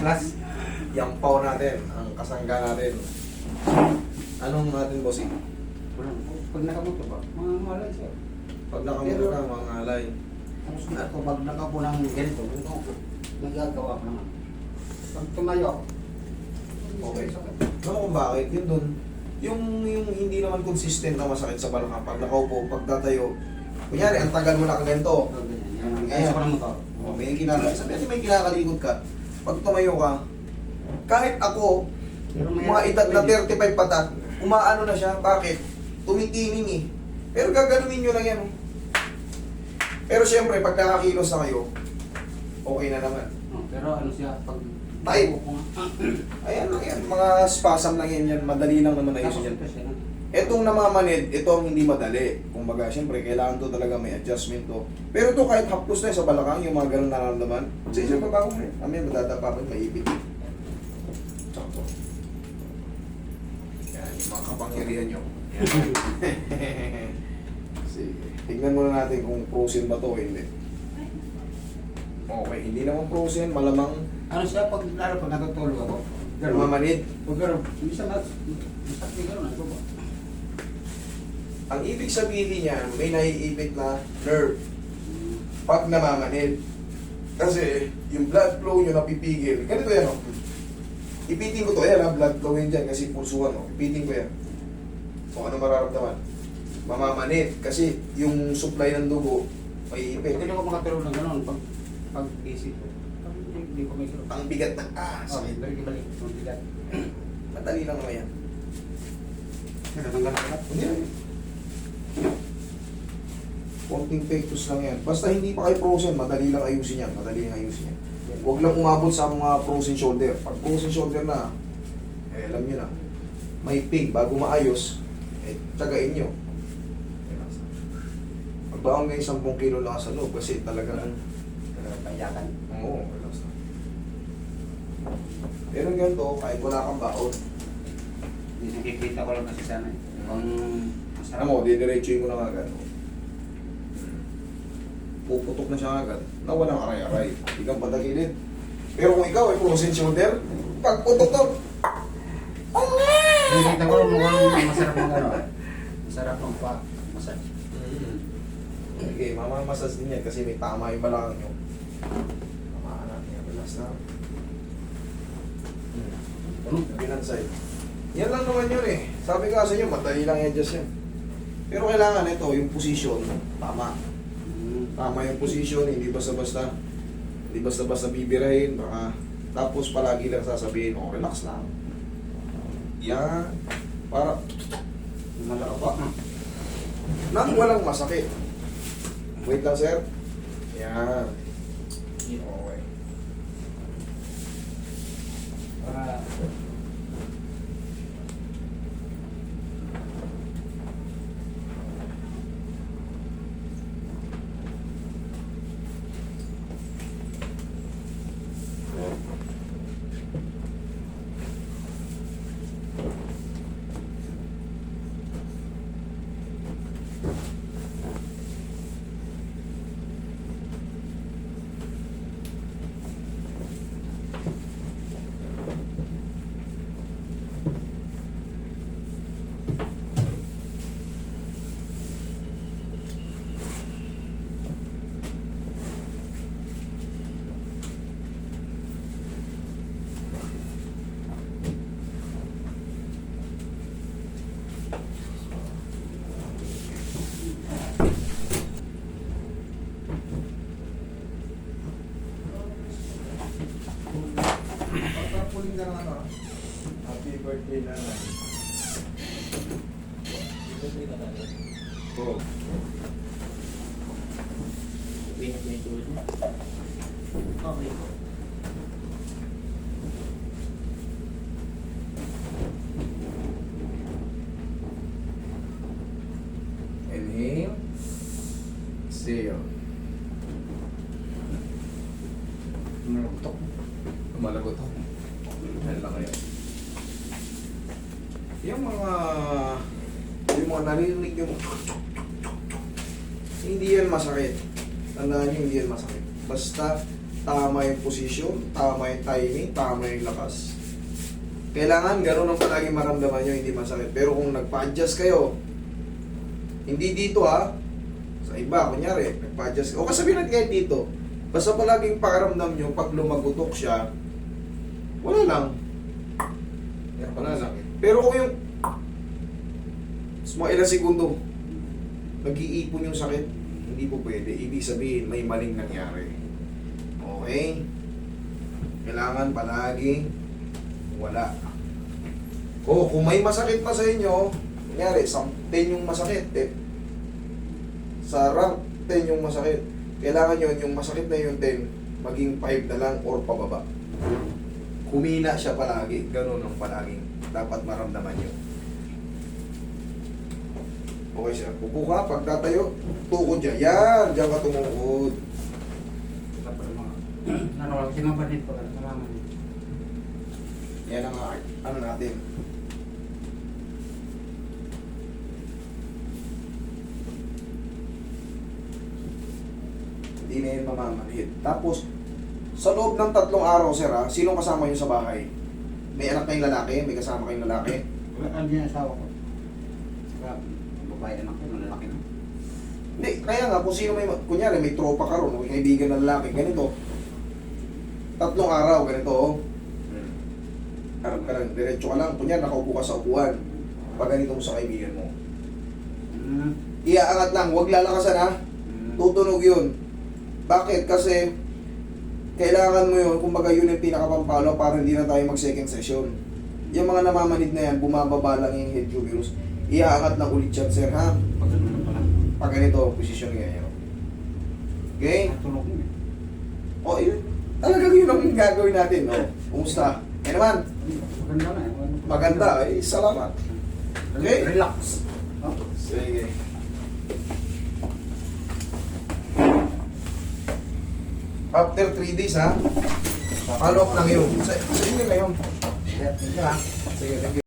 Plus. Yung pau natin, ang kasangga natin. Anong natin, bossing? Pag nakamoto ba, mga malay siya. Pag nakamulo ka, mga alay. Ang sulat ko, pag nakapo ng ganito, nagagawa ko naman. Pag tumayo ako, Okay. Alam mo kung bakit? Yun dun. Yung hindi naman consistent na masakit sa balakang. Pag nakaupo, pag tatayo. Kunyari, ang tagal mo na kang ganito. Kaya ko ng motor. O, may kinakalikot. Sabi may kinakalikot ka. Pag tumayo ka, kahit ako, mga edad na 35 patat, umaano na siya. Bakit? Tumitining eh. Pero gaganunin nyo lang yan. Oh. Pero syempre, pag nakakilos na kayo, okay na naman. Pero ano siya, pag Tight. Ayan lang yan. Mga spasm lang yan. Madali lang naman ayusin yan. Etong namamanid, ito ang hindi madali. Kumbaga, syempre, kailangan to talaga may adjustment to. Pero to kahit haplos na sa balakang, yung mga ganun nararamdaman, sa isang babago mo rin. Kami, madadapa ko, maipit. Sakto. Yan, yung mga kapangyarihan nyo. Sige. Tignan muna natin kung frozen ba to o hindi. Okay, hindi naman frozen, malamang Ano siya, lalo pag natutulog ako. namamanid. Pag gano'n, minsan masakit gano'n, ano ba? Ang ibig sabihin niyan, may naiipit na nerve pag namamanid. Kasi yung blood flow nyo napipigil. Ganito yan, o. Ipitin ko to, yan ha, blood flow yun dyan kasi pulsuhan, o. Ipitin ko yan. O ano mararamdaman? Mamamanid. Kasi yung supply ng dugo, may ipit. Hindi ko makatulog ng gano'n pag isip ko. Hindi ko may gano'n. Ang bigat ng Okay, balik-balik. Ang bigat. Madali lang naman yan. Natanggal ako. Hindi lang. Konting pectus lang yan. Basta hindi pa kayo frozen, madali lang ayusin yan. Madali lang ayusin yan. Huwag lang umabot sa mga frozen shoulder. Pag frozen shoulder na, alam nyo na, may pig, bago maayos, tsagain nyo. Magbaon kayo 10 kilo lang sa loob kasi talagang, Payakan. oo, relax na. Pero ganito, kahit wala kang baon, Nakikita ko lang kasi sana eh. Ang masarap. alam mo, didiretsuin mo na agad. Puputok na siya agad na walang aray-aray. Hindi kang patagilid. Pero kung ikaw ay frozen shoulder, pag putok to, Nakikita ko mukhang masarap ng gano'n. Masarap ng pa. Masarap. okay, mamamasas din yan kasi may tama yung balakang nyo. Tamaan natin yan. Relax na. Pinansay. Yan lang naman yun eh. Sabi ko sa inyo, madali lang i-adjust yan. Pero kailangan ito, yung position, tama. Tama yung position, hindi basta-basta. Hindi basta-basta bibirahin, baka tapos palagi lang sasabihin, oh, relax lang. Yan. Para Malaka pa. nang walang masakit. Wait lang, sir. Yan. Okay. Para Puling ka ng ano? Happy birthday na lang. Oh. okay. Inhale. Exhale. Malugtok. Malagot ako. Yan lang ngayon. Yung mga narinig yung hindi yan masakit. Tandaan nyo, hindi yan masakit. Basta tama yung posisyon, tama yung timing, tama yung lakas. Kailangan ganun ang palagi maramdaman nyo, hindi masakit. Pero kung nagpa-adjust kayo, hindi dito ha, sa iba, kunyari, nagpa-adjust kayo. O kasabihin natin kahit dito, basta palaging pakaramdam nyo, pag lumagutok siya, wala lang. Wala lang. Pero kung yung mga ilang segundo, nag-iipon yung sakit, hindi po pwede. Ibig sabihin, may maling nangyari. Okay? Kailangan palagi wala. O, kung may masakit pa sa inyo, kunyari, 10 yung masakit, sa rank, 10 yung masakit. Kailangan yun, yung masakit na yung 10, maging 5 na lang or pababa. Kumina siya palagi. Ganun ang palaging dapat maramdaman nyo. Okay siya. Upo ka, pagtatayo, tukod dyan. Yan, dyan ka tumukod. Sinabanit ko lang, namamanit. Yan ang ano natin. Hindi na yun mamamanhid. Tapos, sa loob ng 3 araw, sir, ha, sino kasama nyo sa bahay? May anak kayong lalaki? May kasama kayong lalaki? Ano yung asawa ko? Saka, babae anak ko, malalaki na. Hindi, kaya nga, kung sino may, kunyari, may tropa ka ron, may kaibigan na lalaki, ganito. 3 araw, ganito, oh. Harap ka lang, diretso ka lang. Kunyari, nakaupo ka sa upuan. Pag ganito mo sa kaibigan mo. Iaangat lang, huwag lalakasan ha. Tutunog yun. Bakit? Kasi, kailangan mo yun, kumbaga yun yung pinakapampalo para hindi na tayo mag second session. Yung mga namamanid na yan, bumababa lang yung head tuberous. Iaangat lang ulit yan, sir, ha? Pag ano na pala. Pag ganito, position ganyan. Okay? Natulog mo eh. O, yun. Talaga yun ang gagawin natin, no? Kumusta? Kaya naman, Maganda na eh. maganda. Eh, salamat. Okay? Relax. Oh. Sige. After 3 days, ha? Follow up lang yun. Sa inyo na yun. Thank you, ha. Sige, thank you.